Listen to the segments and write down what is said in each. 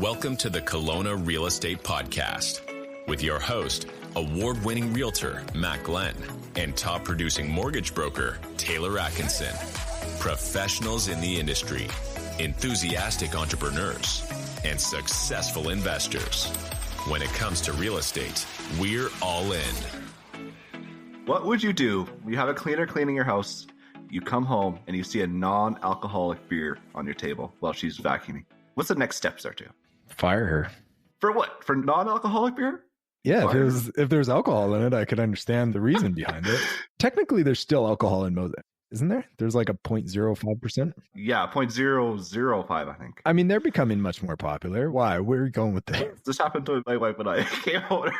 Welcome to the Kelowna Real Estate Podcast with your host, award-winning realtor Matt Glenn, and top-producing mortgage broker Taylor Atkinson. Professionals in the industry, enthusiastic entrepreneurs, and successful investors. When it comes to real estate, we're all in. What would you do? You have a cleaner cleaning your house, you come home, and you see a non-alcoholic beer on your table while she's vacuuming. What's the next steps there, too? Fire her. For what? For non-alcoholic beer? Yeah, if there's alcohol in it, I could understand the reason behind it. Technically, there's still alcohol in most, isn't there? There's like a 0.05%. Yeah, 0.005, I think. I mean, they're becoming much more popular. Why? Where are you going with this? This happened to my wife and I. Came over.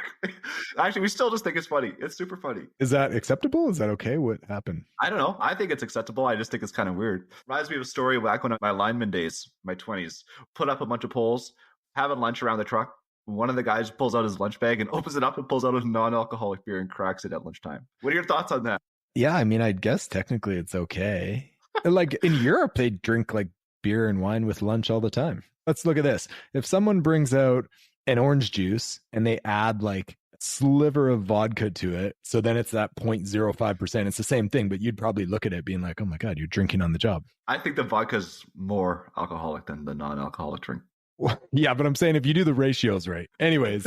Actually, we still just think it's funny. It's super funny. Is that acceptable? Is that okay? What happened? I don't know. I think it's acceptable. I just think it's kind of weird. Reminds me of a story back when my lineman days, my 20s, put up a bunch of poles, having lunch around the truck. One of the guys pulls out his lunch bag and opens it up and pulls out a non-alcoholic beer and cracks it at lunchtime. What are your thoughts on that? Yeah, I mean, I guess technically it's okay. Like in Europe, they drink like beer and wine with lunch all the time. Let's look at this. If someone brings out an orange juice and they add like a sliver of vodka to it, so then it's that 0.05%. It's the same thing, but you'd probably look at it being like, oh my God, you're drinking on the job. I think the vodka's more alcoholic than the non-alcoholic drink. Yeah, but I'm saying if you do the ratios right. Anyways,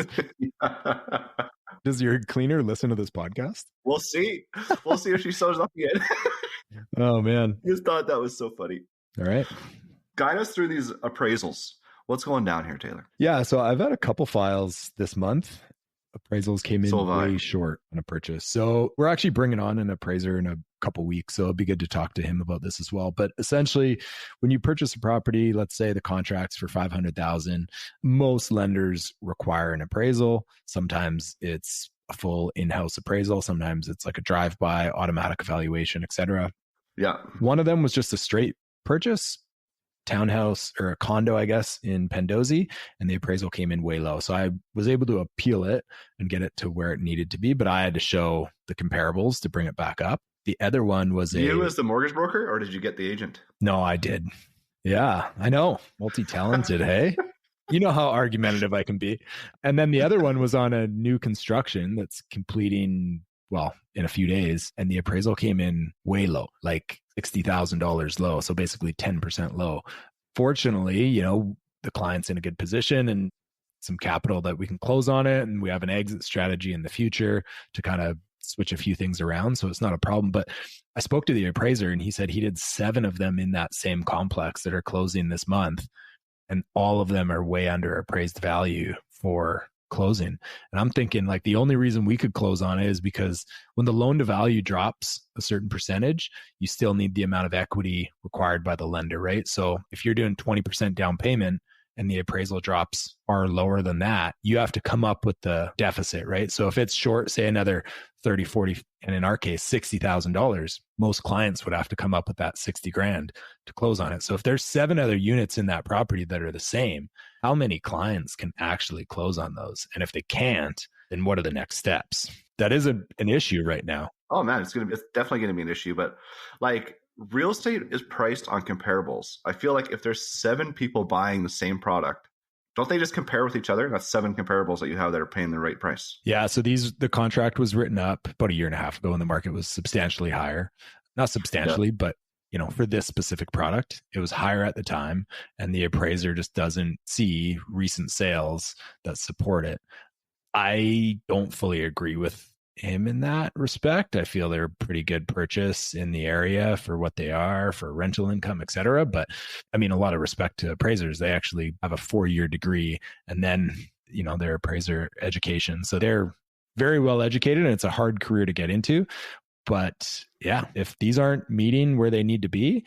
does your cleaner listen to this podcast? We'll see. We'll see if she shows up again. Oh, man. Just thought that was so funny. All right. Guide us through these appraisals. What's going down here, Taylor? Yeah, so I've had a couple files this month. Appraisals came in way short on a purchase. So we're actually bringing on an appraiser in a couple weeks. So it'd be good to talk to him about this as well. But essentially, when you purchase a property, let's say the contract's for $500,000, most lenders require an appraisal. Sometimes it's a full in-house appraisal. Sometimes it's like a drive-by, automatic evaluation, etc. Yeah. One of them was just a straight purchase, townhouse or a condo, I guess, in Pendozzi, and the appraisal came in way low. So I was able to appeal it and get it to where it needed to be, but I had to show the comparables to bring it back up. The other one was You as the mortgage broker, or did you get the agent? No, I did. Yeah, I know. Multi-talented, hey? You know how argumentative I can be. And then the other one was on a new construction that's completing, well, in a few days. And the appraisal came in way low, like $60,000 low. So basically 10% low. Fortunately, the client's in a good position and some capital that we can close on it. And we have an exit strategy in the future to kind of switch a few things around. So it's not a problem. But I spoke to the appraiser and he said he did 7 of them in that same complex that are closing this month. And all of them are way under appraised value for closing. And I'm thinking like the only reason we could close on it is because when the loan to value drops a certain percentage, you still need the amount of equity required by the lender, right? So if you're doing 20% down payment and the appraisal drops far lower than that, you have to come up with the deficit, right? So if it's short, say another 30, 40, and in our case, $60,000, most clients would have to come up with that 60 grand to close on it. So if there's 7 other units in that property that are the same, how many clients can actually close on those? And if they can't, then what are the next steps? That is an issue right now. Oh man, it's definitely going to be an issue, but like, real estate is priced on comparables. I feel like if there's 7 people buying the same product, don't they just compare with each other? That's 7 comparables that you have that are paying the right price. Yeah. So the contract was written up about a year and a half ago when the market was substantially higher. Not substantially, but for this specific product, it was higher at the time. And the appraiser just doesn't see recent sales that support it. I don't fully agree with him in that respect. I feel they're a pretty good purchase in the area for what they are, for rental income, et cetera. But I mean, a lot of respect to appraisers. They actually have a 4-year degree and then, their appraiser education. So they're very well educated and it's a hard career to get into. But yeah, if these aren't meeting where they need to be,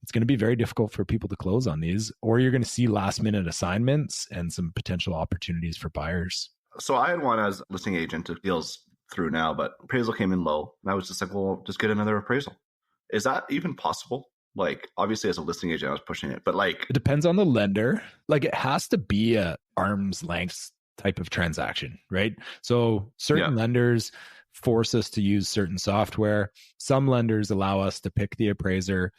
it's going to be very difficult for people to close on these, or you're going to see last minute assignments and some potential opportunities for buyers. So I had one as a listing agent. It deals through now, but appraisal came in low. And I was just like, well, just get another appraisal. Is that even possible? Like, obviously as a listing agent, I was pushing it, but like... It depends on the lender. Like it has to be a arm's length type of transaction, right? So certain lenders force us to use certain software. Some lenders allow us to pick the appraiser.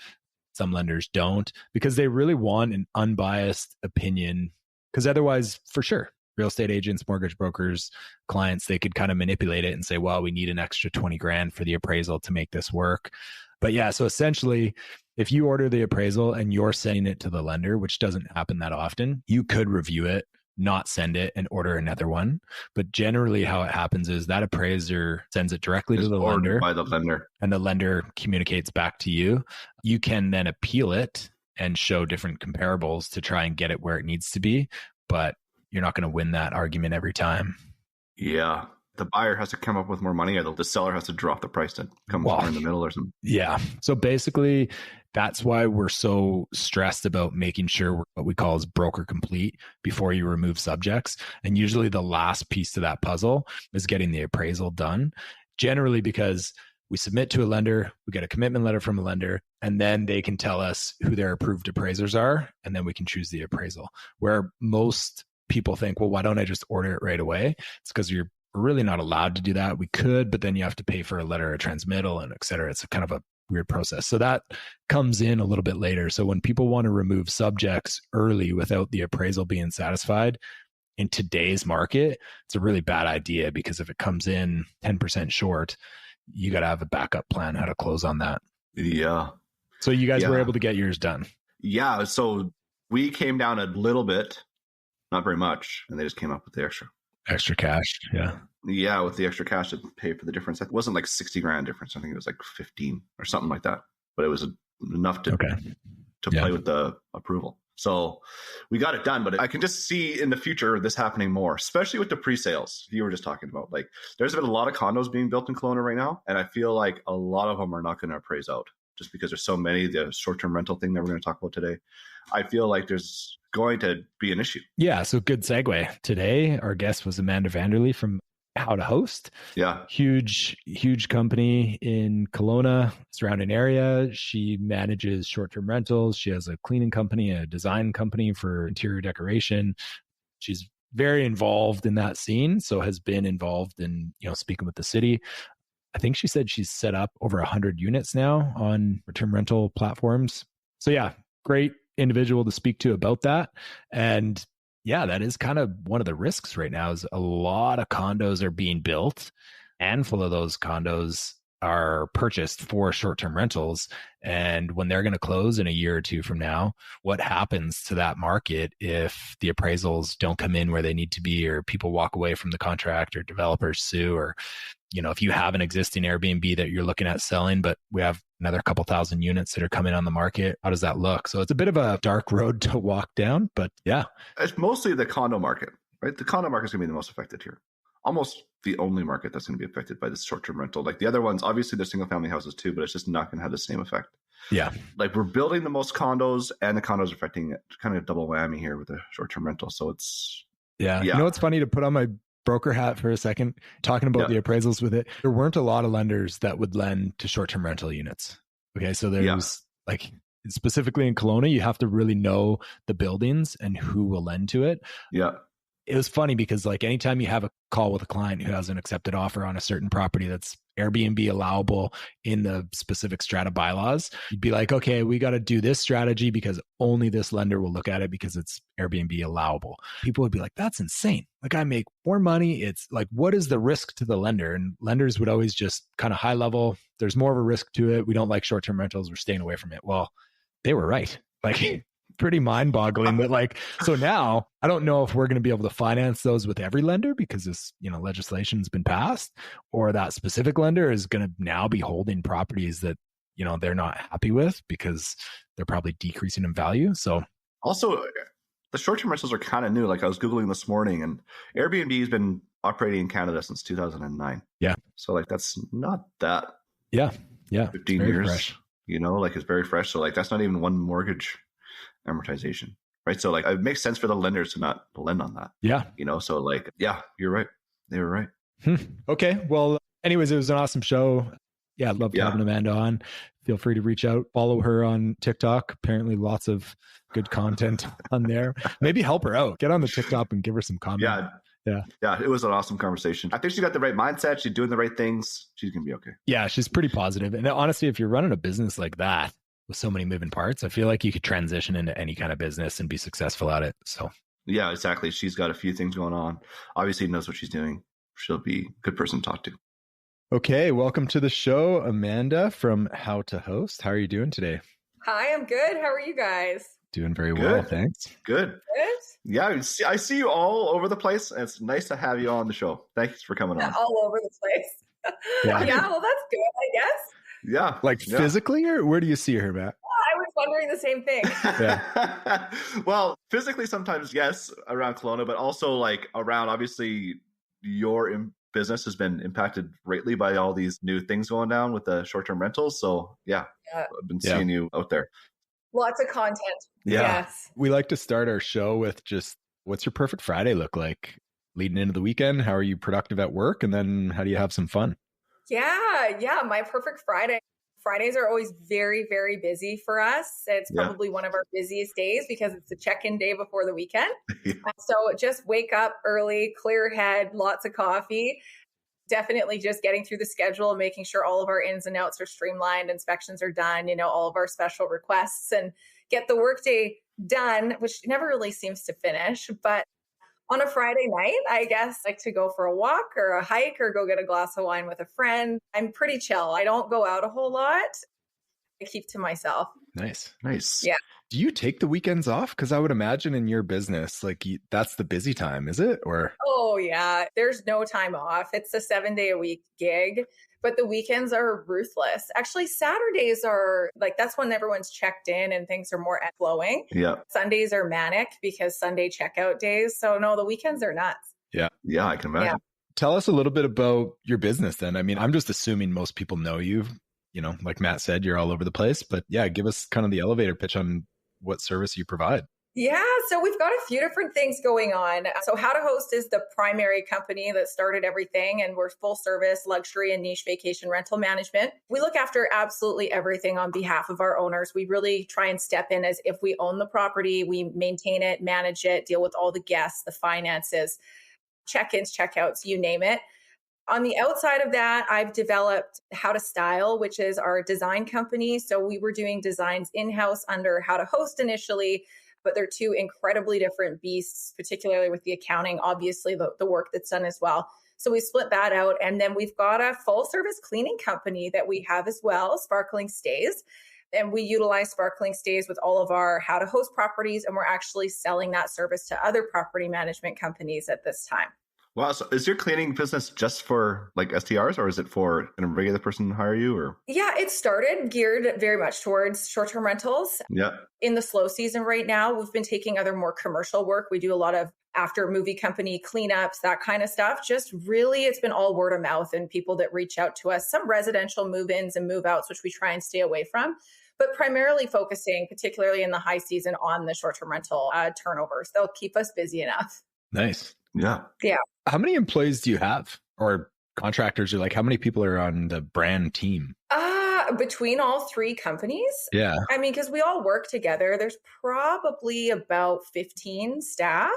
Some lenders don't, because they really want an unbiased opinion Because otherwise, for sure, real estate agents, mortgage brokers, clients, they could kind of manipulate it and say, well, we need an extra 20 grand for the appraisal to make this work. But yeah, so essentially, if you order the appraisal and you're sending it to the lender, which doesn't happen that often, you could review it, not send it, and order another one. But generally how it happens is that appraiser sends it directly to the lender by the lender, and the lender communicates back to you. You can then appeal it and show different comparables to try and get it where it needs to be. But you're not going to win that argument every time. Yeah. The buyer has to come up with more money, or the seller has to drop the price to come somewhere in the middle or something. Yeah. So basically, that's why we're so stressed about making sure what we call is broker complete before you remove subjects. And usually the last piece to that puzzle is getting the appraisal done. Generally, because we submit to a lender, we get a commitment letter from a lender, and then they can tell us who their approved appraisers are, and then we can choose the appraisal. Where most people think, well, why don't I just order it right away? It's because we're really not allowed to do that. We could, but then you have to pay for a letter of transmittal and et cetera. It's kind of a weird process. So that comes in a little bit later. So when people want to remove subjects early without the appraisal being satisfied, in today's market, it's a really bad idea, because if it comes in 10% short, you got to have a backup plan how to close on that. Yeah. So you guys were able to get yours done. Yeah. So we came down a little bit, not very much, and they just came up with the extra cash. Yeah. Yeah. With the extra cash to pay for the difference. It wasn't like 60 grand difference. I think it was like 15 or something like that, but it was enough to play with the approval. So we got it done, but I can just see in the future this happening more, especially with the pre-sales you were just talking about. Like, there's been a lot of condos being built in Kelowna right now, and I feel like a lot of them are not going to appraise out just because there's so many. The short-term rental thing that we're going to talk about today, I feel like there's going to be an issue. Yeah, so good segue. Today, our guest was Amanda Vanderlee from How to Host. Yeah. Huge company in Kelowna, surrounding area. She manages short-term rentals. She has a cleaning company, a design company for interior decoration. She's very involved in that scene, so has been involved in, speaking with the city. I think she said she's set up over 100 units now on short-term rental platforms. So yeah, great individual to speak to about that. And yeah, that is kind of one of the risks right now, is a lot of condos are being built. A handful of those condos are purchased for short-term rentals. And when they're going to close in a year or two from now, what happens to that market if the appraisals don't come in where they need to be, or people walk away from the contract, or developers sue, or, if you have an existing Airbnb that you're looking at selling, but we have another couple thousand units that are coming on the market, how does that look? So it's a bit of a dark road to walk down, but yeah. It's mostly the condo market, right? The condo market is going to be the most affected here. Almost the only market that's going to be affected by this short-term rental. Like the other ones, obviously they're single-family houses too, but it's just not going to have the same effect. Yeah. Like, we're building the most condos, and the condos are affecting it. Kind of double whammy here with the short-term rental. So it's... Yeah. You know, it's funny to put on my broker hat for a second, talking about the appraisals with it. There weren't a lot of lenders that would lend to short-term rental units. Okay. So there's like, specifically in Kelowna, you have to really know the buildings and who will lend to it. Yeah. It was funny because, like, anytime you have a call with a client who has an accepted offer on a certain property that's Airbnb allowable in the specific strata bylaws, you'd be like, okay, we got to do this strategy because only this lender will look at it because it's Airbnb allowable. People would be like, that's insane. Like, I make more money. It's like, what is the risk to the lender? And lenders would always just kind of high level, there's more of a risk to it. We don't like short-term rentals. We're staying away from it. Well, they were right. Like, pretty mind-boggling. But like, so now I don't know if we're going to be able to finance those with every lender because this, legislation's been passed, or that specific lender is going to now be holding properties that, they're not happy with because they're probably decreasing in value. So also, the short-term rentals are kind of new. Like, I was Googling this morning, and Airbnb has been operating in Canada since 2009. Yeah. So like, that's not that. Yeah. 15 years, fresh. Like, it's very fresh. So like, that's not even one mortgage amortization, right? So like, it makes sense for the lenders to not lend on that. Yeah. So like, yeah, you're right. They were right. Okay. Well, anyways, it was an awesome show. Yeah. I'd love having Amanda on. Feel free to reach out, follow her on TikTok. Apparently lots of good content on there. Maybe help her out. Get on the TikTok and give her some comment. Yeah. It was an awesome conversation. I think she got the right mindset. She's doing the right things. She's going to be okay. Yeah. She's pretty positive. And honestly, if you're running a business like that with so many moving parts, I feel like you could transition into any kind of business and be successful at it. So Yeah, exactly. She's got a few things going on. Obviously knows what she's doing. She'll be a good person to talk to. Okay, welcome to the show, Amanda from How to Host. How are you doing today? Hi, I'm good. How are you guys? Doing very well, thanks. Good. Good. Yeah, I see you all over the place. And it's nice to have you on the show. Thanks for coming on. All over the place. Yeah. Yeah, well, that's good, I guess. Yeah. Like physically, or where do you see her, Matt? I was wondering the same thing. Yeah. Well, physically sometimes, yes, around Kelowna, but also like around, obviously, your business has been impacted greatly by all these new things going down with the short-term rentals. So yeah. I've been seeing you out there. Lots of content. Yeah. Yes. We like to start our show with just, what's your perfect Friday look like leading into the weekend? How are you productive at work? And then how do you have some fun? Yeah. My perfect Friday. Fridays are always very, very busy for us. It's probably one of our busiest days because it's the check-in day before the weekend. So just wake up early, clear head, lots of coffee. Definitely just getting through the schedule, making sure all of our ins and outs are streamlined, inspections are done, all of our special requests, and get the workday done, which never really seems to finish. But on a Friday night, I guess like to go for a walk or a hike or go get a glass of wine with a friend. I'm pretty chill. I don't go out a whole lot. I keep to myself. Nice. Yeah. Do you take the weekends off? Because I would imagine in your business, like that's the busy time, is it? Or oh yeah, there's no time off. It's a 7-day-a-week gig, but the weekends are ruthless. Actually, Saturdays are like that's when everyone's checked in and things are more flowing. Yeah. Sundays are manic because Sunday checkout days. So no, the weekends are nuts. Yeah, I can imagine. Yeah. Tell us a little bit about your business then. I mean, I'm just assuming most people know you. Like Matt said, you're all over the place. But yeah, give us kind of the elevator pitch on what service you provide. Yeah, so we've got a few different things going on. So How to Host is the primary company that started everything, and we're full service luxury and niche vacation rental management. We look after absolutely everything on behalf of our owners. We really try and step in as if we own the property. We maintain it, manage it, deal with all the guests, the finances, check-ins, checkouts, you name it. On the outside of that, I've developed How to Style, which is our design company. So we were doing designs in-house under How to Host initially, but they're two incredibly different beasts, particularly with the accounting, obviously the work that's done as well. So we split that out. And then we've got a full service cleaning company that we have as well, Sparkling Stays. And we utilize Sparkling Stays with all of our How to Host properties. And we're actually selling that service to other property management companies at this time. Wow. So is your cleaning business just for like STRs, or is it for a regular person to hire you? Or yeah, it started geared very much towards short-term rentals. Yeah. In the slow season right now, we've been taking other more commercial work. We do a lot of after movie company cleanups, that kind of stuff. Just really, it's been all word of mouth and people that reach out to us, some residential move-ins and move-outs, which we try and stay away from, but primarily focusing, particularly in the high season, on the short-term rental turnovers. They'll keep us busy enough. Nice. Yeah. How many employees do you have, or contractors? Or like, how many people are on the brand team? Between all three companies? Yeah. I mean, because we all work together, there's probably about 15 staff,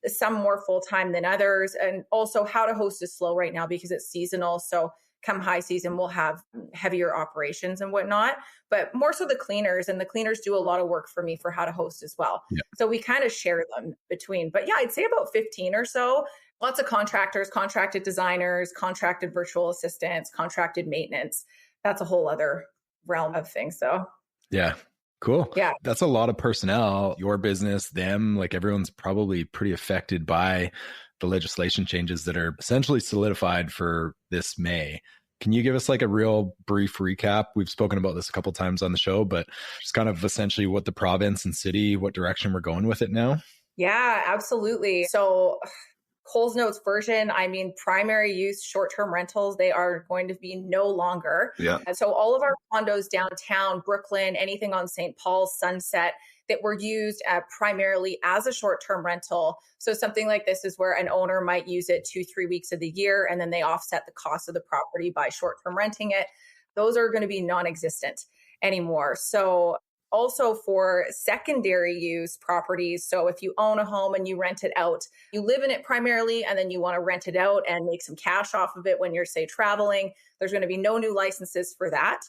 some more full-time than others. And also How to Host is slow right now because it's seasonal. So come high season, we'll have heavier operations and whatnot, but more so the cleaners, and the cleaners do a lot of work for me for How to Host as well. Yeah. So we kind of share them between, but yeah, I'd say about 15 or so. Lots of contractors, contracted designers, contracted virtual assistants, contracted maintenance. That's a whole other realm of things. So yeah. Cool. Yeah. That's a lot of personnel, your business, them, like everyone's probably pretty affected by the legislation changes that are essentially solidified for this May. Can you give us like a real brief recap? We've spoken about this a couple of times on the show, but just kind of essentially what the province and city, what direction we're going with it now. Yeah, absolutely. So Coles Notes version, I mean, primary use short-term rentals, they are going to be no longer. Yeah. And so all of our condos downtown, Brooklyn, anything on St. Paul's, Sunset, that were used primarily as a short-term rental. So something like this is where an owner might use it 2-3 weeks of the year, and then they offset the cost of the property by short-term renting it. Those are going to be non-existent anymore. So also for secondary use properties. So if you own a home and you rent it out, you live in it primarily, and then you want to rent it out and make some cash off of it when you're, say, traveling, there's going to be no new licenses for that.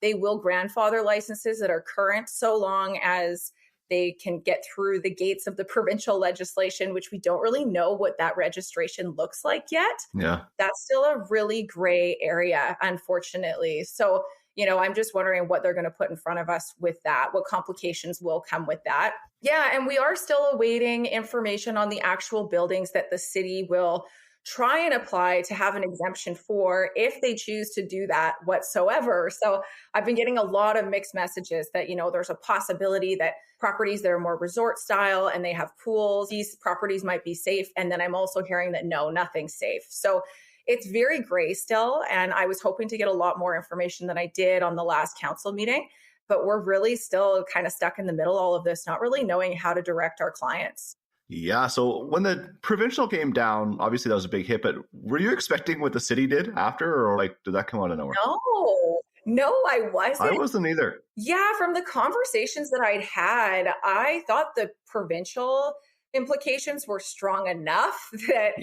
They will grandfather licenses that are current so long as they can get through the gates of the provincial legislation, which we don't really know what that registration looks like yet. Yeah. That's still a really gray area, unfortunately. So, I'm just wondering what they're going to put in front of us with that, what complications will come with that. Yeah, and we are still awaiting information on the actual buildings that the city will try and apply to have an exemption for if they choose to do that whatsoever. So I've been getting a lot of mixed messages that, there's a possibility that properties that are more resort style and they have pools, these properties might be safe. And then I'm also hearing that no, nothing's safe. So it's very gray still. And I was hoping to get a lot more information than I did on the last council meeting, but we're really still kind of stuck in the middle of all of this, not really knowing how to direct our clients. Yeah. So when the provincial came down, obviously that was a big hit, but were you expecting what the city did after, or did that come out of nowhere? No, I wasn't. I wasn't either. Yeah. From the conversations that I'd had, I thought the provincial implications were strong enough that,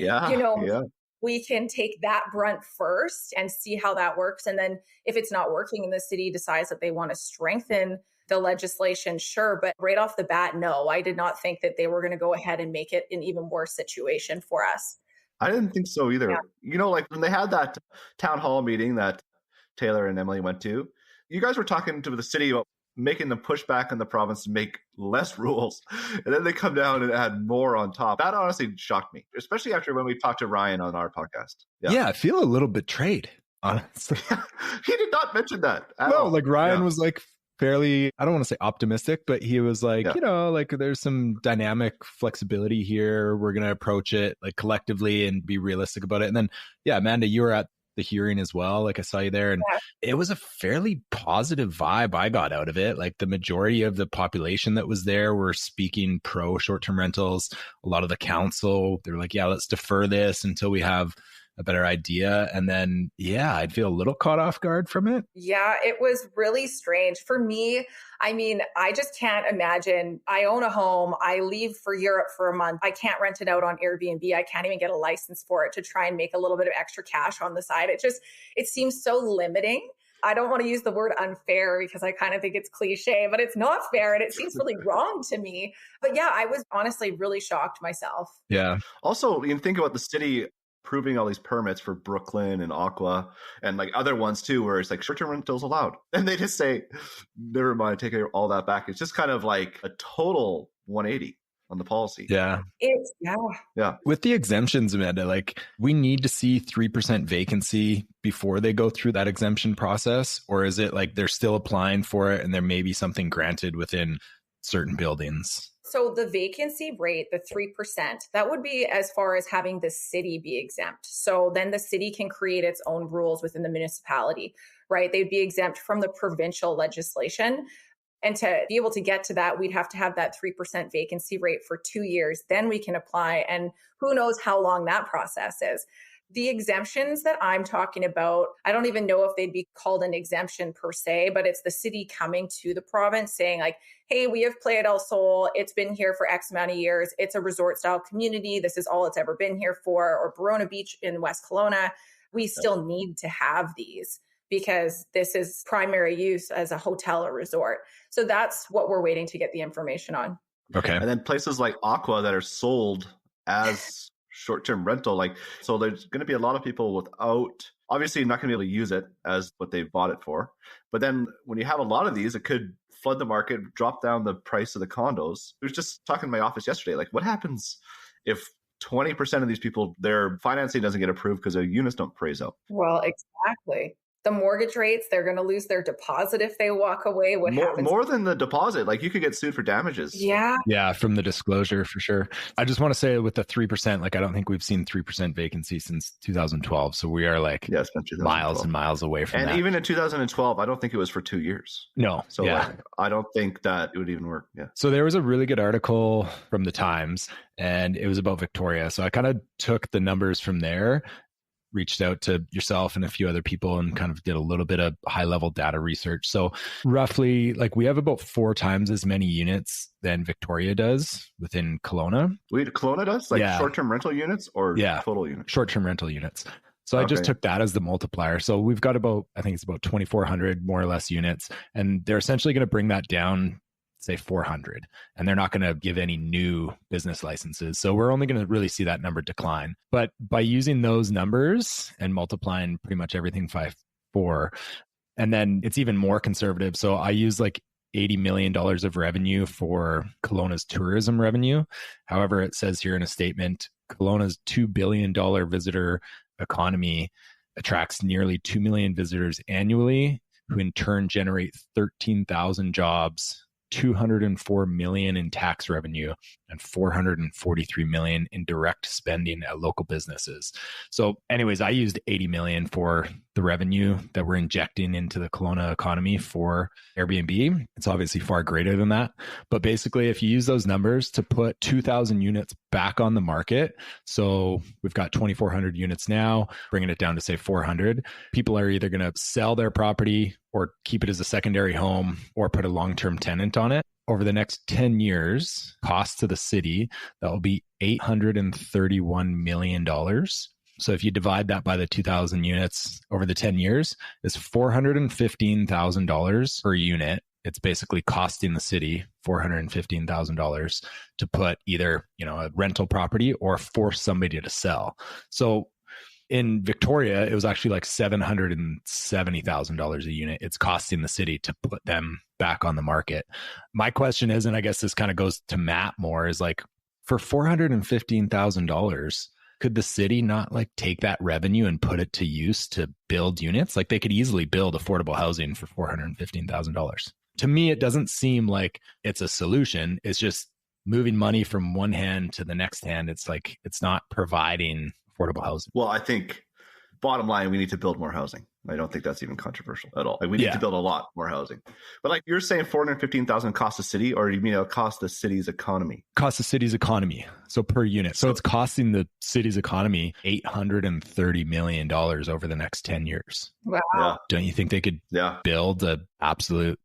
we can take that brunt first and see how that works. And then if it's not working and the city decides that they want to strengthen the legislation, sure. But right off the bat, no, I did not think that they were going to go ahead and make it an even worse situation for us. I didn't think so either. Yeah. When they had that town hall meeting that Taylor and Emily went to, you guys were talking to the city about making them push back on the province to make less rules. And then they come down and add more on top. That honestly shocked me, especially after when we talked to Ryan on our podcast. Yeah, I feel a little betrayed, honestly. He did not mention that. Ryan was fairly, I don't want to say optimistic, but he was there's some dynamic flexibility here. We're going to approach it collectively and be realistic about it. And then, Amanda, you were at the hearing as well. I saw you there, and it was a fairly positive vibe I got out of it. The majority of the population that was there were speaking pro short-term rentals. A lot of the council, they were like, let's defer this until we have a better idea. And then, I'd feel a little caught off guard from it. Yeah, it was really strange for me. I just can't imagine. I own a home. I leave for Europe for a month. I can't rent it out on Airbnb. I can't even get a license for it to try and make a little bit of extra cash on the side. It seems so limiting. I don't want to use the word unfair because I kind of think it's cliche, but it's not fair. And it seems really wrong to me. But I was honestly really shocked myself. Yeah. Also, you think about the city approving all these permits for Brooklyn and Aqua and other ones too, where it's short-term rentals allowed. And they just say, never mind, take all that back. It's just kind of a total 180 on the policy. Yeah. Yeah. With the exemptions, Amanda, we need to see 3% vacancy before they go through that exemption process? Or is it they're still applying for it and there may be something granted within certain buildings? So the vacancy rate, the 3%, that would be as far as having the city be exempt. So then the city can create its own rules within the municipality, right? They'd be exempt from the provincial legislation. And to be able to get to that, we'd have to have that 3% vacancy rate for 2 years. Then we can apply. And who knows how long that process is. The exemptions that I'm talking about, I don't even know if they'd be called an exemption per se, but it's the city coming to the province saying hey, we have Playa del Sol. It's been here for X amount of years. It's a resort style community. This is all it's ever been here for. Or Barona Beach in West Kelowna. We still need to have these because this is primary use as a hotel or resort. So that's what we're waiting to get the information on. Okay. And then places like Aqua that are sold as short-term rental, so there's going to be a lot of people without, obviously not going to be able to use it as what they bought it for. But then when you have a lot of these, it could flood the market, drop down the price of the condos. I was just talking in my office yesterday, what happens if 20% of these people, their financing doesn't get approved because their units don't appraise out? Well, exactly. The mortgage rates, they're going to lose their deposit if they walk away. What happens? More than the deposit, you could get sued for damages. Yeah. Yeah, from the disclosure for sure. I just want to say with the 3%, I don't think we've seen 3% vacancy since 2012. So we are miles and miles away from that. And even in 2012, I don't think it was for 2 years. No. So I don't think that it would even work. Yeah. So there was a really good article from the Times and it was about Victoria. So I kind of took the numbers from there, reached out to yourself and a few other people and kind of did a little bit of high level data research. So roughly we have about 4 times as many units than Victoria does within Kelowna. Wait, Kelowna does? Short-term rental units or total units? Short-term rental units. So I just took that as the multiplier. So we've got I think it's about 2,400 more or less units. And they're essentially going to bring that down say 400, and they're not going to give any new business licenses. So we're only going to really see that number decline. But by using those numbers and multiplying pretty much everything by 4, and then it's even more conservative. So I use like $80 million of revenue for Kelowna's tourism revenue. However, it says here in a statement, Kelowna's $2 billion visitor economy attracts nearly 2 million visitors annually, who in turn generate 13,000 jobs, 204 million in tax revenue, and 443 million in direct spending at local businesses. So anyways, I used 80 million for the revenue that we're injecting into the Kelowna economy for Airbnb. It's obviously far greater than that. But basically, if you use those numbers to put 2,000 units back on the market, so we've got 2,400 units now, bringing it down to say 400, people are either going to sell their property or keep it as a secondary home or put a long-term tenant on it. Over the next 10 years, cost to the city, that will be $831 million. So if you divide that by the 2,000 units over the 10 years, it's $415,000 per unit. It's basically costing the city $415,000 to put either, a rental property or force somebody to sell. So in Victoria, it was actually like $770,000 a unit. It's costing the city to put them back on the market. My question is, and I guess this kind of goes to Matt more, is like, for $415,000, could the city not like take that revenue and put it to use to build units? Like they could easily build affordable housing for $415,000. To me, it doesn't seem like it's a solution. It's just moving money from one hand to the next hand. It's like, it's not providing affordable housing. Well, I think bottom line, we need to build more housing. I don't think that's even controversial at all. Like we need to build a lot more housing. But like you're saying, 415,000 cost the city, or you mean it'll cost the city's economy? Cost the city's economy. So per unit. So it's costing the city's economy $830 million over the next 10 years. Wow. Yeah. Don't you think they could build an absolute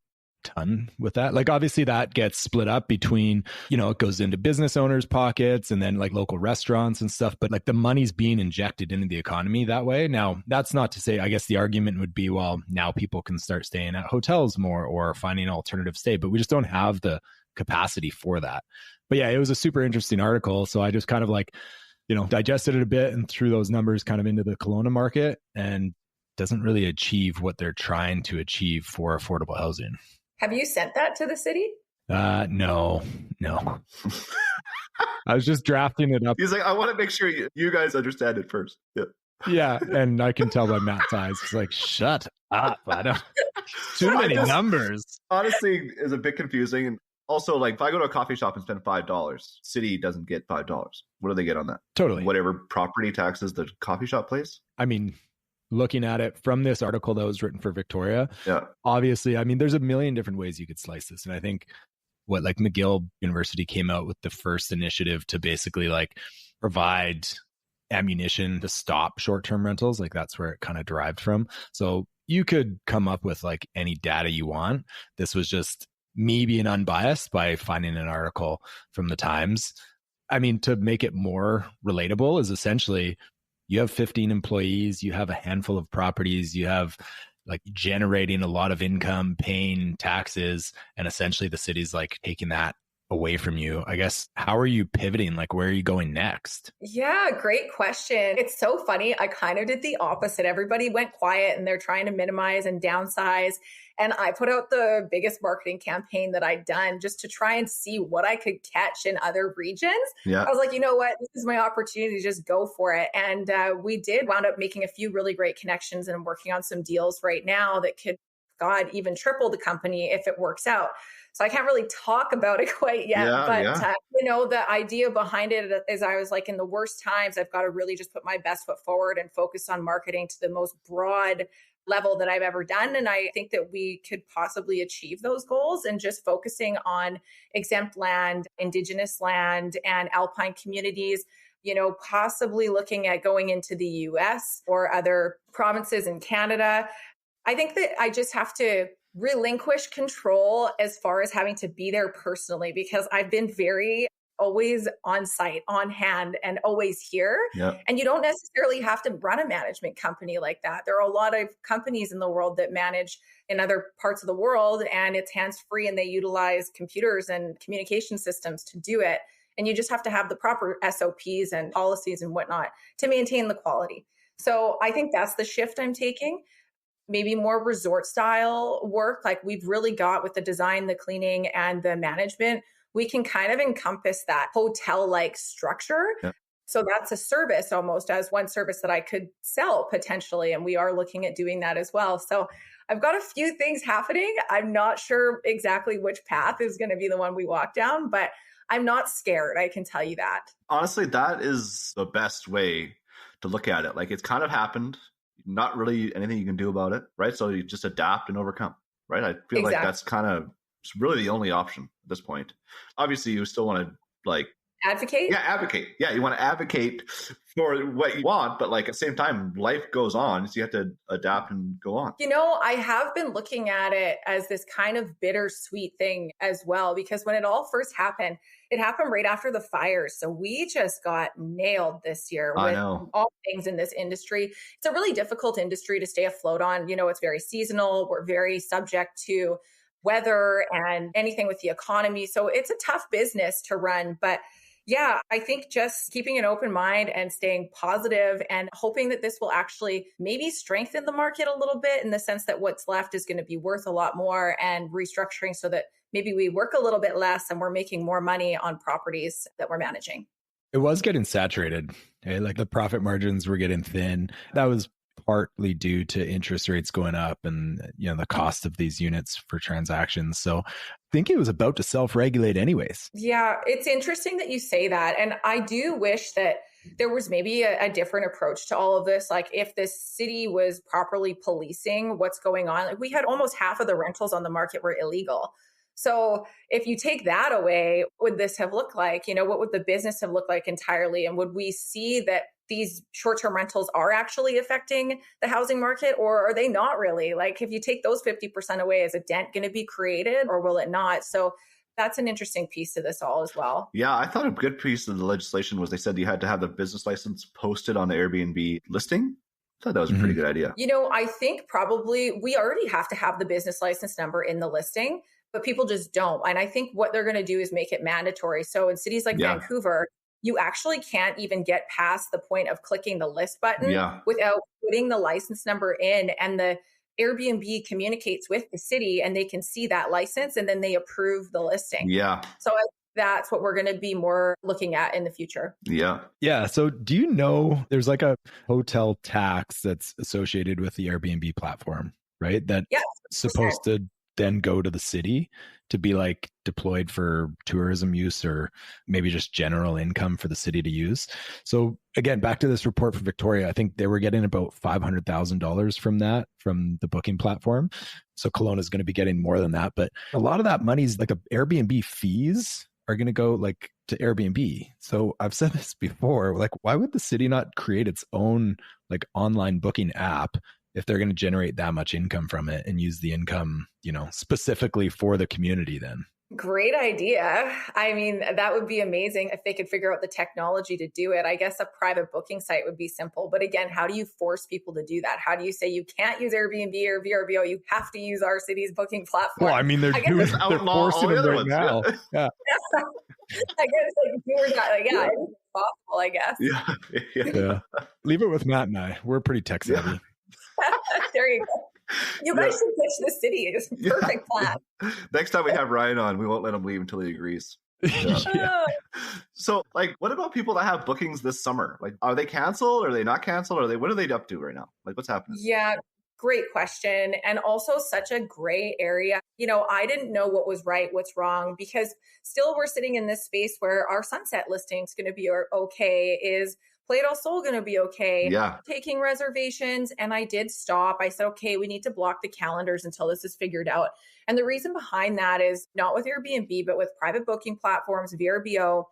ton with that? Like obviously that gets split up between, it goes into business owners' pockets and then like local restaurants and stuff, but like the money's being injected into the economy that way. Now, that's not to say, I guess the argument would be, well, now people can start staying at hotels more or finding an alternative stay, but we just don't have the capacity for that. But yeah, it was a super interesting article. So I just kind of like, digested it a bit and threw those numbers kind of into the Kelowna market, and doesn't really achieve what they're trying to achieve for affordable housing. Have you sent that to the city? No. I was just drafting it up. He's like, I want to make sure you guys understand it first. Yeah. Yeah. And I can tell by Matt's eyes. He's like, shut up. I don't. Too many numbers. Honestly, is a bit confusing. And also, like, if I go to a coffee shop and spend $5, city doesn't get $5. What do they get on that? Totally. Whatever property taxes the coffee shop pays? I mean, looking at it from this article that was written for Victoria, yeah, obviously, I mean, there's a million different ways you could slice this. And I think McGill University came out with the first initiative to basically like provide ammunition to stop short-term rentals. Like that's where it kind of derived from. So you could come up with like any data you want. This was just me being unbiased by finding an article from the Times. I mean, to make it more relatable is essentially, you have 15 employees, you have a handful of properties, you have like generating a lot of income, paying taxes, and essentially the city's like taking that away from you. I guess, how are you pivoting? Like, where are you going next? Yeah, great question. It's so funny. I kind of did the opposite. Everybody went quiet and they're trying to minimize and downsize. And I put out the biggest marketing campaign that I'd done just to try and see what I could catch in other regions. Yeah. I was like, you know what? This is my opportunity to just go for it. And we did wound up making a few really great connections, and I'm working on some deals right now that could, even triple the company if it works out. So I can't really talk about it quite yet, the idea behind it is I was like, in the worst times, I've got to really just put my best foot forward and focus on marketing to the most broad level that I've ever done. And I think that we could possibly achieve those goals, and just focusing on exempt land, Indigenous land, and alpine communities, possibly looking at going into the US or other provinces in Canada. I think that I just have to relinquish control as far as having to be there personally, because I've been very always on site, on hand, and always here. Yeah. And you don't necessarily have to run a management company like that. There are a lot of companies in the world that manage in other parts of the world, and it's hands-free, and they utilize computers and communication systems to do it. And you just have to have the proper SOPs and policies and whatnot to maintain the quality. So I think that's the shift I'm taking. Maybe more resort style work, like we've really got with the design, the cleaning, and the management. We can kind of encompass that hotel-like structure. Yeah. So that's a service almost as one service that I could sell potentially. And we are looking at doing that as well. So I've got a few things happening. I'm not sure exactly which path is going to be the one we walk down, but I'm not scared. I can tell you that. Honestly, that is the best way to look at it. Like, it's kind of happened, not really anything you can do about it, right? So you just adapt and overcome, right? I feel like that's kind of it's really the only option at this point. Obviously, you still want to like advocate. Yeah, advocate. Yeah, you want to advocate for what you want, but like at the same time, life goes on, so you have to adapt and go on. You know, I have been looking at it as this kind of bittersweet thing as well, because when it all first happened, it happened right after the fires. So we just got nailed this year with all things in this industry. It's a really difficult industry to stay afloat on. You know, it's very seasonal. We're very subject to weather and anything with the economy. So it's a tough business to run. But yeah, I think just keeping an open mind and staying positive and hoping that this will actually maybe strengthen the market a little bit in the sense that what's left is going to be worth a lot more, and restructuring so that maybe we work a little bit less and we're making more money on properties that we're managing. It was getting saturated. Okay? Like the profit margins were getting thin. That was partly due to interest rates going up and, you know, the cost of these units for transactions. So I think it was about to self-regulate anyways. Yeah, it's interesting that you say that. And I do wish that there was maybe a different approach to all of this. Like if this city was properly policing what's going on, like we had almost half of the rentals on the market were illegal. So if you take that away, what would this have looked like? You know, what would the business have looked like entirely? And would we see that these short-term rentals are actually affecting the housing market, or are they not really? Like if you take those 50% away, is a dent going to be created or will it not? So that's an interesting piece to this all as well. Yeah, I thought a good piece of the legislation was they said you had to have the business license posted on the Airbnb listing. I thought that was a pretty good idea. You know, I think probably we already have to have the business license number in the listing, but people just don't. And I think what they're going to do is make it mandatory. So in cities like Vancouver, you actually can't even get past the point of clicking the list button without putting the license number in, and the Airbnb communicates with the city and they can see that license and then they approve the listing. Yeah. So that's what we're going to be more looking at in the future. Yeah. Yeah. So do you know there's like a hotel tax that's associated with the Airbnb platform, right? That's supposed to then go to the city to be like deployed for tourism use or maybe just general income for the city to use. So again, back to this report for Victoria, I think they were getting about $500,000 from that, from the booking platform. So Kelowna is going to be getting more than that. But a lot of that money is like Airbnb fees are going to go like to Airbnb. So I've said this before, like why would the city not create its own like online booking app if they're going to generate that much income from it and use the income, you know, specifically for the community then? Great idea. I mean, that would be amazing if they could figure out the technology to do it. I guess a private booking site would be simple. But again, how do you force people to do that? How do you say you can't use Airbnb or VRBO? You have to use our city's booking platform. Well, I mean, they're forcing them right now. Yeah. I guess like doing that, like, it's possible, I guess. Yeah. Leave it with Matt and I. We're pretty tech savvy. There you go. You guys should pitch the city. It's a perfect plan. Next time we have Ryan on, we won't let him leave until he agrees. So, like, what about people that have bookings this summer? Like, are they canceled? Are they not canceled? What are they up to right now? Like, what's happening? Yeah, great question. And also such a gray area. You know, I didn't know what was right, what's wrong, because still we're sitting in this space where our sunset listing is going to be okay. Is Playa del Sol going to be okay? Yeah. Taking reservations. And I did stop. I said, okay, we need to block the calendars until this is figured out. And the reason behind that is not with Airbnb, but with private booking platforms, VRBO,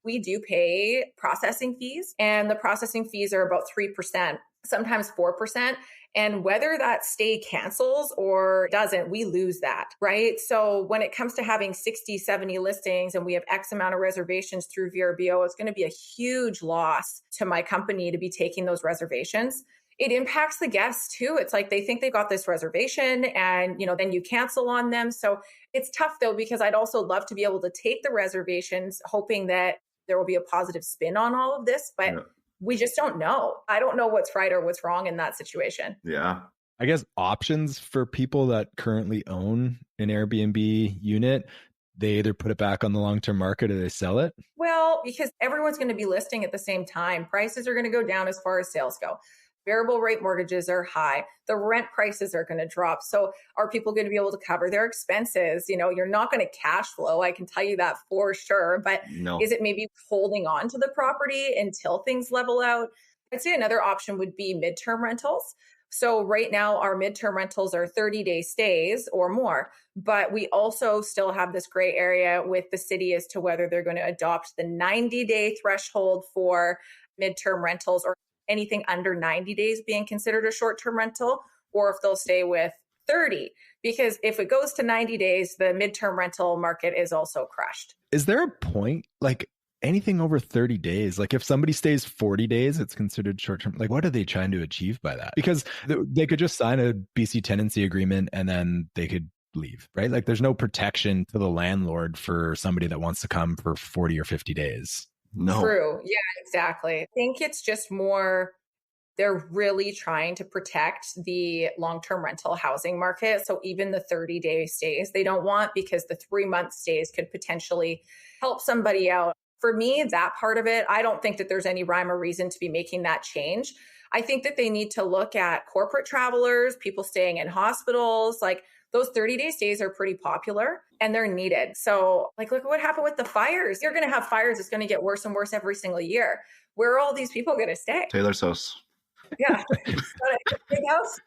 we do pay processing fees. And the processing fees are about 3% sometimes 4%. And whether that stay cancels or doesn't, we lose that, right? So when it comes to having 60, 70 listings and we have X amount of reservations through VRBO, it's going to be a huge loss to my company to be taking those reservations. It impacts the guests too. It's like they think they got this reservation and, then you cancel on them. So it's tough though, because I'd also love to be able to take the reservations, hoping that there will be a positive spin on all of this. But we just don't know. I don't know what's right or what's wrong in that situation. Yeah. I guess options for people that currently own an Airbnb unit, they either put it back on the long-term market or they sell it? Well, because everyone's going to be listing at the same time. Prices are going to go down as far as sales go. Variable rate mortgages are high. The rent prices are going to drop. So are people going to be able to cover their expenses? You're not going to cash flow. I can tell you that for sure. But Is it maybe holding on to the property until things level out? I'd say another option would be midterm rentals. So right now our midterm rentals are 30-day stays or more, but we also still have this gray area with the city as to whether they're going to adopt the 90-day threshold for midterm rentals or anything under 90 days being considered a short-term rental, or if they'll stay with 30. Because if it goes to 90 days, the midterm rental market is also crushed. Is there a point, like anything over 30 days, like if somebody stays 40 days, it's considered short-term? Like what are they trying to achieve by that? Because they could just sign a BC tenancy agreement and then they could leave, right? Like there's no protection to the landlord for somebody that wants to come for 40 or 50 days. No. True. Yeah, exactly. I think it's just more, they're really trying to protect the long-term rental housing market. So even the 30-day stays, they don't want, because the 3-month stays could potentially help somebody out. For me, that part of it, I don't think that there's any rhyme or reason to be making that change. I think that they need to look at corporate travelers, people staying in hospitals, like those 30-day stays are pretty popular and they're needed. So like, look at what happened with the fires. You're going to have fires. It's going to get worse and worse every single year. Where are all these people going to stay? Taylor's house. Yeah. Big house.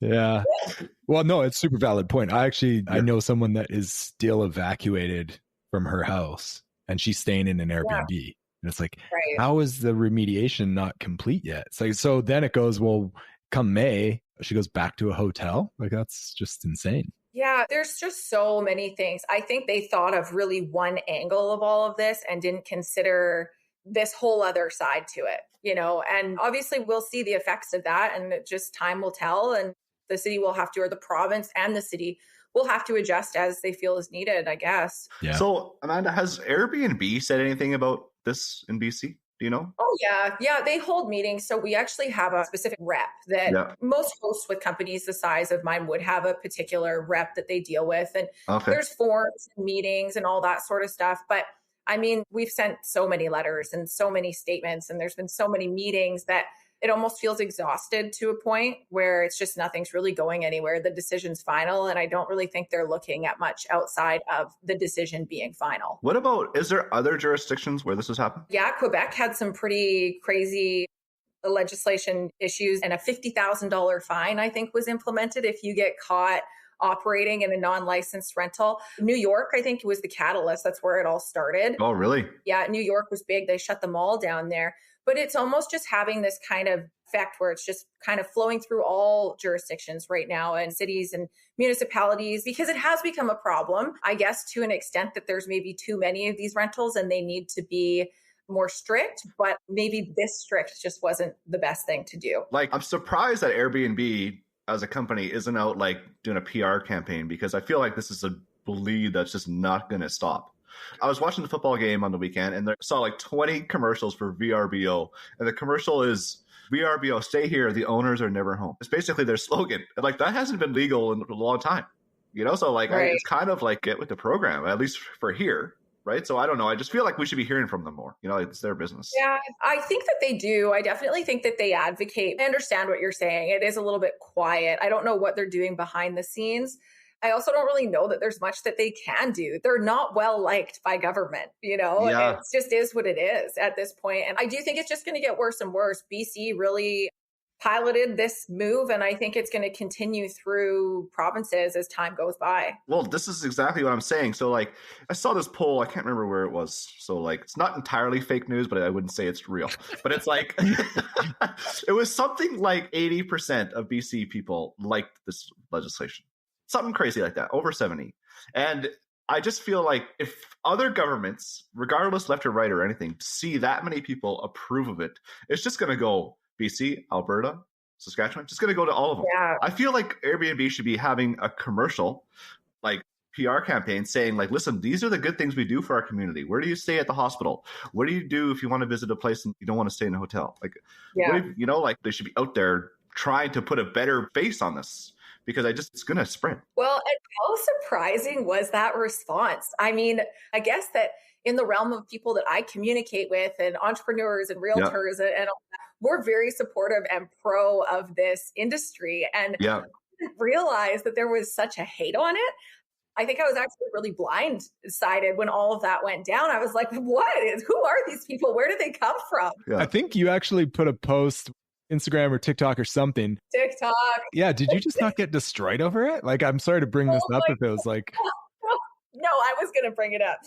Yeah. Well, no, it's a super valid point. I know someone that is still evacuated from her house and she's staying in an Airbnb. Yeah. And it's like, How is the remediation not complete yet? It's like, so then it goes, well, come May, she goes back to a hotel. Like that's just insane. Yeah, there's just so many things. I think they thought of really one angle of all of this and didn't consider this whole other side to it, and obviously we'll see the effects of that and just time will tell, and the city will have to, or the province and the city will have to adjust as they feel is needed, I guess. Yeah. So Amanda, has Airbnb said anything about this in BC? Do you know? Oh, yeah. Yeah, they hold meetings. So we actually have a specific rep that most hosts with companies the size of mine would have a particular rep that they deal with. And there's forums and meetings and all that sort of stuff. But I mean, we've sent so many letters and so many statements, and there's been so many meetings that it almost feels exhausted to a point where it's just nothing's really going anywhere. The decision's final. And I don't really think they're looking at much outside of the decision being final. What about, is there other jurisdictions where this has happened? Yeah, Quebec had some pretty crazy legislation issues, and a $50,000 fine, I think, was implemented if you get caught operating in a non-licensed rental. New York, I think, was the catalyst. That's where it all started. Oh, really? Yeah, New York was big. They shut them all down there. But it's almost just having this kind of effect where it's just kind of flowing through all jurisdictions right now, and cities and municipalities, because it has become a problem, I guess, to an extent that there's maybe too many of these rentals and they need to be more strict, but maybe this strict just wasn't the best thing to do. Like, I'm surprised that Airbnb as a company isn't out like doing a PR campaign, because I feel like this is a bleed that's just not going to stop. I was watching the football game on the weekend and I saw like 20 commercials for VRBO. And the commercial is, VRBO, stay here. The owners are never home. It's basically their slogan. And like, that hasn't been legal in a long time, So like, it's kind of like, get with the program, at least for here. Right. So I don't know. I just feel like we should be hearing from them more. It's their business. Yeah, I think that they do. I definitely think that they advocate. I understand what you're saying. It is a little bit quiet. I don't know what they're doing behind the scenes. I also don't really know that there's much that they can do. They're not well liked by government, It just is what it is at this point. And I do think it's just going to get worse and worse. BC really piloted this move, and I think it's going to continue through provinces as time goes by. Well, this is exactly what I'm saying. So like, I saw this poll, I can't remember where it was. So like, it's not entirely fake news, but I wouldn't say it's real. But it's like, it was something like 80% of BC people liked this legislation. Something crazy like that, over 70. And I just feel like if other governments, regardless left or right or anything, see that many people approve of it, it's just going to go BC, Alberta, Saskatchewan, just going to go to all of them. Yeah. I feel like Airbnb should be having a commercial, like PR campaign saying like, listen, these are the good things we do for our community. Where do you stay at the hospital? What do you do if you want to visit a place and you don't want to stay in a hotel? Like, like they should be out there trying to put a better face on this, because it's going to spread. Well, and how surprising was that response? I mean, I guess that in the realm of people that I communicate with and entrepreneurs and realtors and all that, we're very supportive and pro of this industry. And I didn't realize that there was such a hate on it. I think I was actually really blindsided when all of that went down. I was like, who are these people? Where did they come from? Yeah. I think you actually put a post Instagram or TikTok or something. TikTok. Yeah. Did you just not get destroyed over it? Like, I'm sorry to bring this up if it was like. No, I was going to bring it up.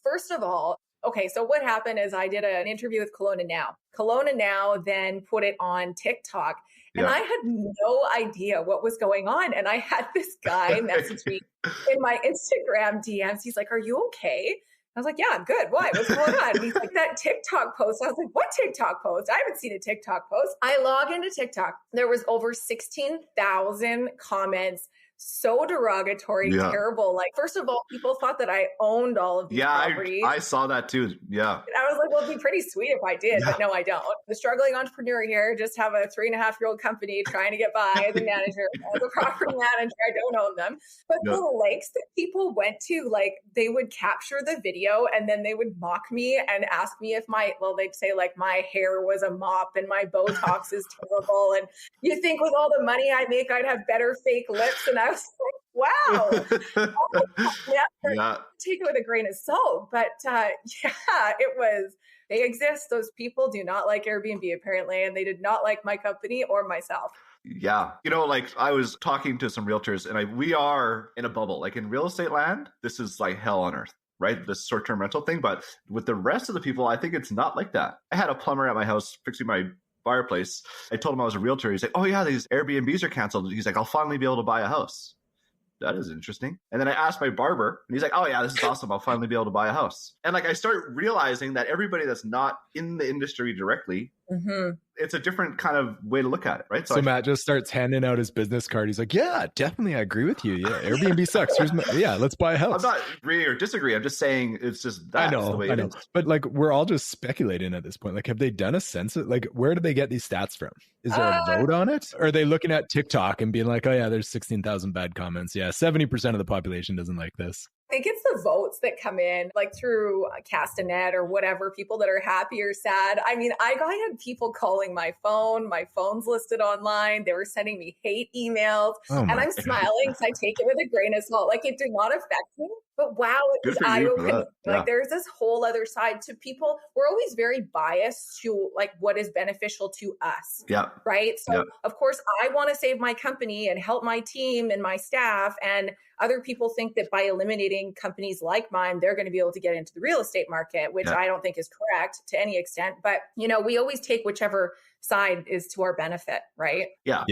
First of all, okay, so what happened is I did an interview with Kelowna Now. Kelowna Now then put it on TikTok. And I had no idea what was going on. And I had this guy message me in my Instagram DMs. He's like, are you okay? I was like, yeah, I'm good. Why? What's going on? And he's like, that TikTok post. I was like, what TikTok post? I haven't seen a TikTok post. I log into TikTok. There was over 16,000 comments. So derogatory, terrible. Like, first of all, people thought that I owned all of these properties. I saw that too. Yeah. And I was like, well, it'd be pretty sweet if I did, but no, I don't. The struggling entrepreneur here, just have a 3.5-year-old company trying to get by as a manager, as a property manager. I don't own them. But the lakes that people went to, like, they would capture the video and then they would mock me and ask me if they'd say like my hair was a mop and my Botox is terrible. And you think with all the money I make, I'd have better fake lips. And I was like, wow. Take it with a grain of salt. But they exist. Those people do not like Airbnb apparently, and they did not like my company or myself. Yeah. Like I was talking to some realtors and we are in a bubble. Like in real estate land, this is like hell on earth, right? This short-term rental thing. But with the rest of the people, I think it's not like that. I had a plumber at my house fixing my fireplace. I told him I was a realtor. He's like, oh yeah, these Airbnbs are canceled. He's like, I'll finally be able to buy a house. That is interesting. And then I asked my barber and he's like, oh yeah, this is awesome. I'll finally be able to buy a house. And like, I start realizing that everybody that's not in the industry directly, it's a different kind of way to look at it, right? So Matt just starts handing out his business card. He's like, yeah, definitely. I agree with you. Yeah. Airbnb sucks. Let's buy a house. I'm not agree or disagree. I'm just saying it's just that's the way it is. But like, we're all just speculating at this point. Like, have they done a census? Like, where do they get these stats from? Is there a vote on it? Or are they looking at TikTok and being like, oh yeah, there's 16,000 bad comments. Yeah. 70% of the population doesn't like this. I think it's the votes that come in, like through Castanet or whatever, people that are happy or sad. I mean, I had people calling my phone. My phone's listed online. They were sending me hate emails. And I'm smiling because I take it with a grain of salt. Like, it did not affect me. But wow, it was eye-opening. Like, there's this whole other side to people. We're always very biased to like what is beneficial to us. Yeah. Right. So of course I want to save my company and help my team and my staff. And other people think that by eliminating companies like mine, they're going to be able to get into the real estate market, which I don't think is correct to any extent. But, we always take whichever side is to our benefit, right? Yeah.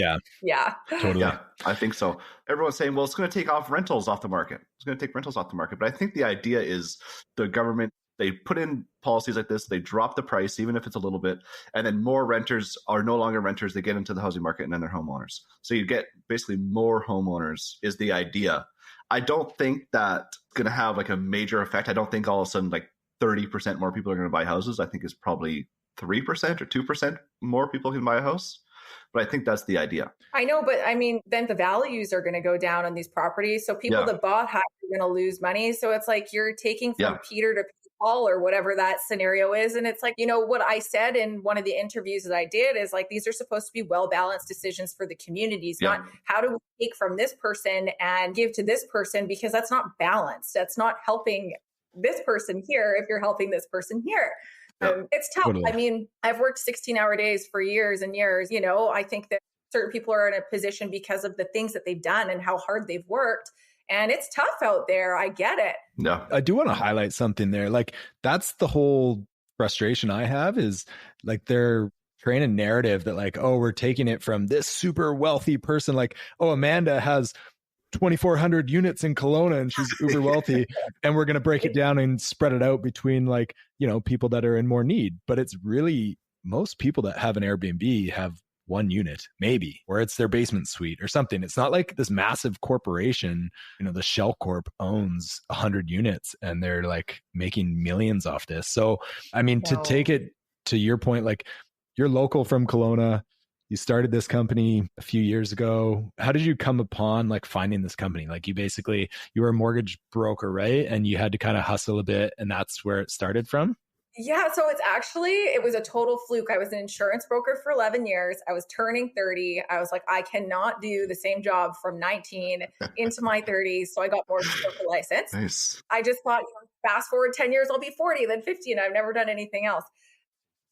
Totally. Yeah, I think so. Everyone's saying, well, it's going to take rentals off the market. It's going to take rentals off the market. But I think the idea is the government, they put in policies like this, they drop the price, even if it's a little bit, and then more renters are no longer renters. They get into the housing market and then they're homeowners. So you get basically more homeowners is the idea. I don't think that's going to have like a major effect. I don't think all of a sudden like 30% more people are going to buy houses. I think it's probably 3% or 2% more people can buy a house. But I think that's the idea. I know, but I mean, then the values are going to go down on these properties. So people that bought high are going to lose money. So it's like you're taking from Peter to Paul or whatever that scenario is. And it's like, what I said in one of the interviews that I did is like, these are supposed to be well-balanced decisions for the communities, not how do we take from this person and give to this person, because that's not balanced. That's not helping this person here if you're helping this person here. It's tough. Totally. I mean, I've worked 16-hour days for years and years. I think that certain people are in a position because of the things that they've done and how hard they've worked. And it's tough out there. I get it. Yeah. I do want to highlight something there. Like, that's the whole frustration I have, is like they're creating a narrative that like, oh, we're taking it from this super wealthy person. Like, oh, Amanda has 2,400 units in Kelowna and she's uber wealthy. And we're going to break it down and spread it out between like, people that are in more need. But it's really, most people that have an Airbnb have one unit, maybe, or it's their basement suite or something. It's not like this massive corporation, the Shell Corp owns 100 units and they're like making millions off this. So, I mean, to take it to your point, like, you're local from Kelowna, you started this company a few years ago. How did you come upon like finding this company? Like, you were a mortgage broker, right? And you had to kind of hustle a bit, and that's where it started from? Yeah, so it was a total fluke. I was an insurance broker for 11 years. I was turning 30. I was like, I cannot do the same job from 19 into my 30s. So I got mortgage broker license. Nice. I just thought, fast forward 10 years, I'll be 40, then 50, and I've never done anything else.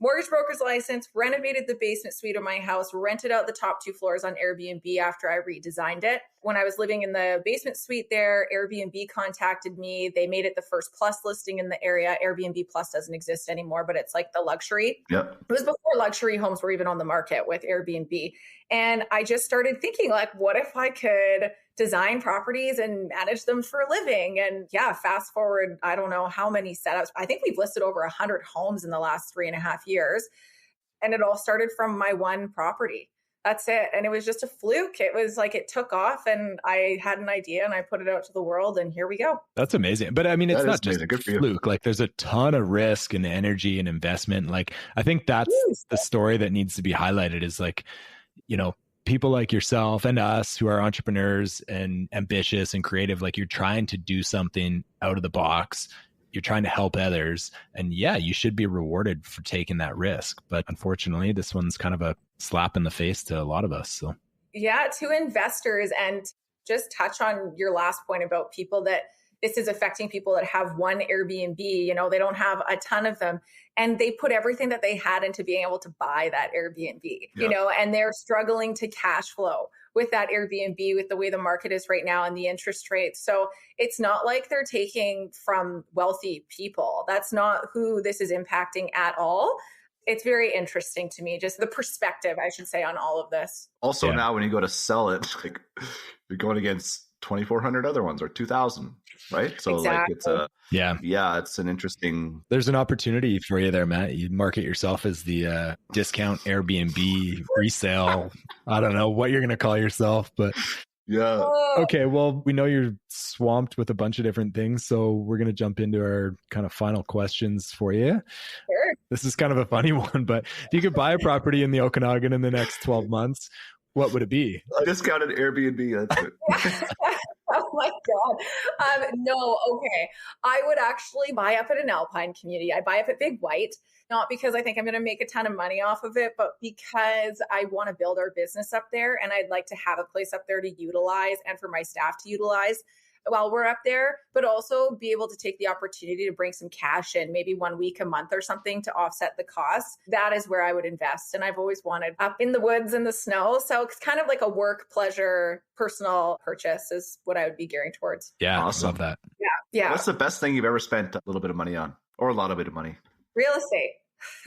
Mortgage broker's license, renovated the basement suite of my house, rented out the top 2 floors on Airbnb after I redesigned it. When I was living in the basement suite there, Airbnb contacted me. They made it the first Plus listing in the area. Airbnb Plus doesn't exist anymore, but it's like the luxury. Yep. It was before luxury homes were even on the market with Airbnb. And I just started thinking, like, what if I could design properties and manage them for a living? And fast forward, I don't know how many setups. I think we've listed over 100 homes in the last 3.5 years. And it all started from my one property. That's it. And it was just a fluke. It was like, it took off and I had an idea and I put it out to the world and here we go. That's amazing. But I mean, it's not just a Good for you. fluke. Like, there's a ton of risk and energy and investment. Like, I think that's the story that needs to be highlighted, is like, people like yourself and us who are entrepreneurs and ambitious and creative, like, you're trying to do something out of the box. You're trying to help others. And you should be rewarded for taking that risk. But unfortunately, this one's kind of a slap in the face to a lot of us. So, to investors, and just touch on your last point about people that this is affecting people that have one Airbnb, they don't have a ton of them. And they put everything that they had into being able to buy that Airbnb, and they're struggling to cash flow with that Airbnb, with the way the market is right now and the interest rates. So it's not like they're taking from wealthy people. That's not who this is impacting at all. It's very interesting to me, just the perspective, I should say, on all of this. Also, now when you go to sell it, like, you're going against 2,400 other ones or 2,000, right? So exactly. Like, it's an interesting. There's an opportunity for you there, Matt. You market yourself as the discount Airbnb resale. I don't know what you're going to call yourself, but yeah. Okay, well, we know you're swamped with a bunch of different things, so we're going to jump into our kind of final questions for you. Sure. This is kind of a funny one, but if you could buy a property in the Okanagan in the next 12 months, what would it be? A discounted Airbnb. That's it. Oh my God. No, okay. I would actually buy up at an Alpine community. I'd buy up at Big White, not because I think I'm going to make a ton of money off of it, but because I want to build our business up there. And I'd like to have a place up there to utilize and for my staff to utilize while we're up there, but also be able to take the opportunity to bring some cash in, maybe 1 week a month or something to offset the costs. That is where I would invest. And I've always wanted up in the woods in the snow. So it's kind of like a work, pleasure, personal purchase is what I would be gearing towards. Yeah, awesome. I love that. Yeah. What's the best thing you've ever spent a little bit of money on, or a lot of bit of money? Real estate.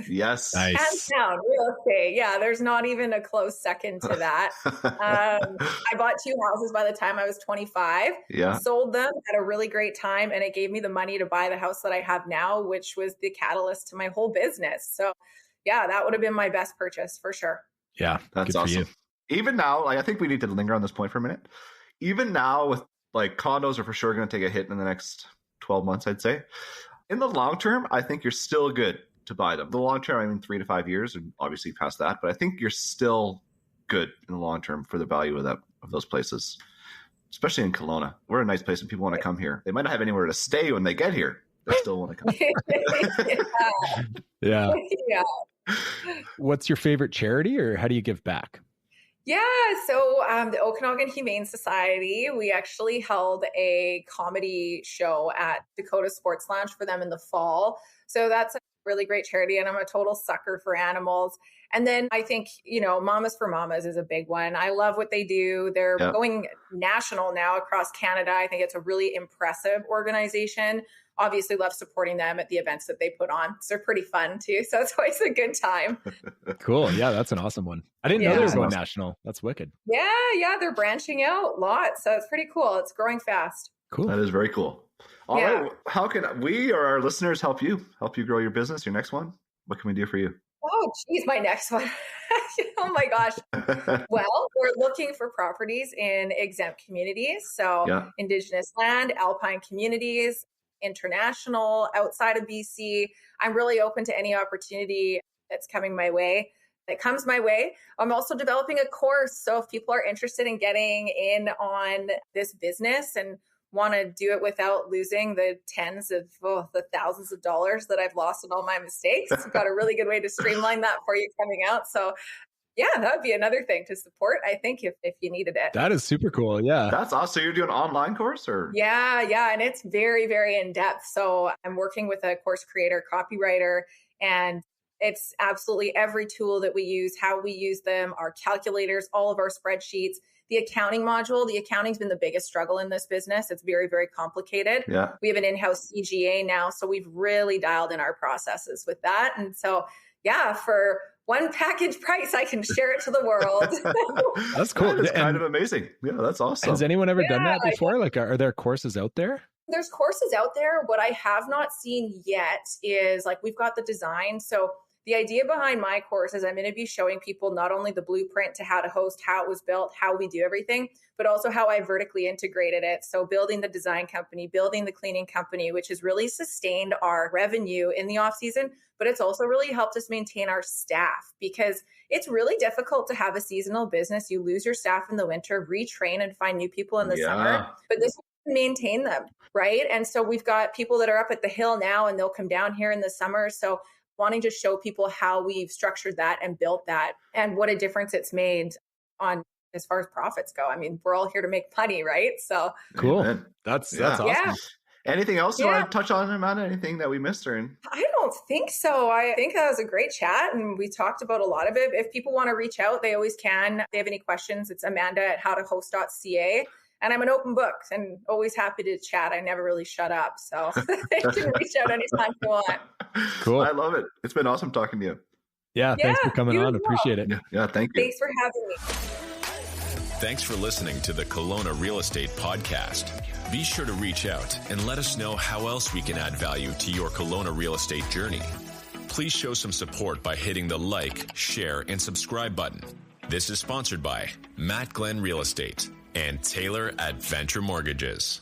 Yes. Nice. Hands down, real estate. Yeah, there's not even a close second to that. I bought 2 houses by the time I was 25. Yeah. Sold them at a really great time, and it gave me the money to buy the house that I have now, which was the catalyst to my whole business. So that would have been my best purchase for sure. Yeah, that's awesome. Even now, like, I think we need to linger on this point for a minute. Even now, with like condos are for sure going to take a hit in the next 12 months, I'd say. In the long term, I think you're still good to buy them. The long term, I mean 3 to 5 years, and obviously past that, but I think you're still good in the long term for the value of those places, especially in Kelowna. We're a nice place and people want to come here. They might not have anywhere to stay when they get here. They still want to come. Yeah. Yeah. What's your favorite charity, or how do you give back? Yeah, so the Okanagan Humane Society, we actually held a comedy show at Dakota Sports Lounge for them in the fall. So that's really great charity, and I'm a total sucker for animals. And then I think, Mamas for Mamas is a big one. I love what they do. They're going national now across Canada. I think it's a really impressive organization. Obviously love supporting them at the events that they put on. So they're pretty fun too. So it's always a good time. Cool. Yeah, that's an awesome one. I didn't know they were going national. That's wicked. Yeah, they're branching out lots. So it's pretty cool. It's growing fast. Cool. That is very cool. All right. How can we or our listeners help you grow your business, your next one? What can we do for you? Oh, geez, my next one. Oh my gosh. Well, we're looking for properties in exempt communities. So Indigenous land, alpine communities, international, outside of BC. I'm really open to any opportunity that comes my way. I'm also developing a course. So if people are interested in getting in on this business and want to do it without losing the the thousands of dollars that I've lost in all my mistakes, I've got a really good way to streamline that for you coming out. So that would be another thing to support, I think, if you needed it. That is super cool. Yeah. That's awesome. So you're doing an online course or? Yeah. And it's very, very in-depth. So I'm working with a course creator, copywriter, and it's absolutely every tool that we use, how we use them, our calculators, all of our spreadsheets. The accounting module, the accounting's been the biggest struggle in this business. It's very, very complicated. Yeah. We have an in-house CGA now, so we've really dialed in our processes with that. And so, for one package price, I can share it to the world. That's cool. That's kind of amazing. Yeah, that's awesome. Has anyone ever done that before? Like, are there courses out there? There's courses out there. What I have not seen yet is we've got the design. So the idea behind my course is I'm going to be showing people not only the blueprint to how to host, how it was built, how we do everything, but also how I vertically integrated it. So building the design company, building the cleaning company, which has really sustained our revenue in the off season, but it's also really helped us maintain our staff because it's really difficult to have a seasonal business. You lose your staff in the winter, retrain and find new people in the summer, but this will maintain them, right? And so we've got people that are up at the hill now and they'll come down here in the summer. So wanting to show people how we've structured that and built that and what a difference it's made on as far as profits go. I mean, we're all here to make money, right? So cool. Amen. That's awesome. Yeah. Anything else you want to touch on, Amanda? Anything that we missed? I don't think so. I think that was a great chat and we talked about a lot of it. If people want to reach out, they always can. If they have any questions, it's amanda@howtohost.ca. And I'm an open book and always happy to chat. I never really shut up. So they can reach out anytime you want. Cool. I love it. It's been awesome talking to you. Yeah. Thanks for coming on. Appreciate it. Yeah. Thank you. Thanks for having me. Thanks for listening to the Kelowna Real Estate Podcast. Be sure to reach out and let us know how else we can add value to your Kelowna real estate journey. Please show some support by hitting the like, share, and subscribe button. This is sponsored by Matt Glenn Real Estate and Taylor at Venture Mortgages.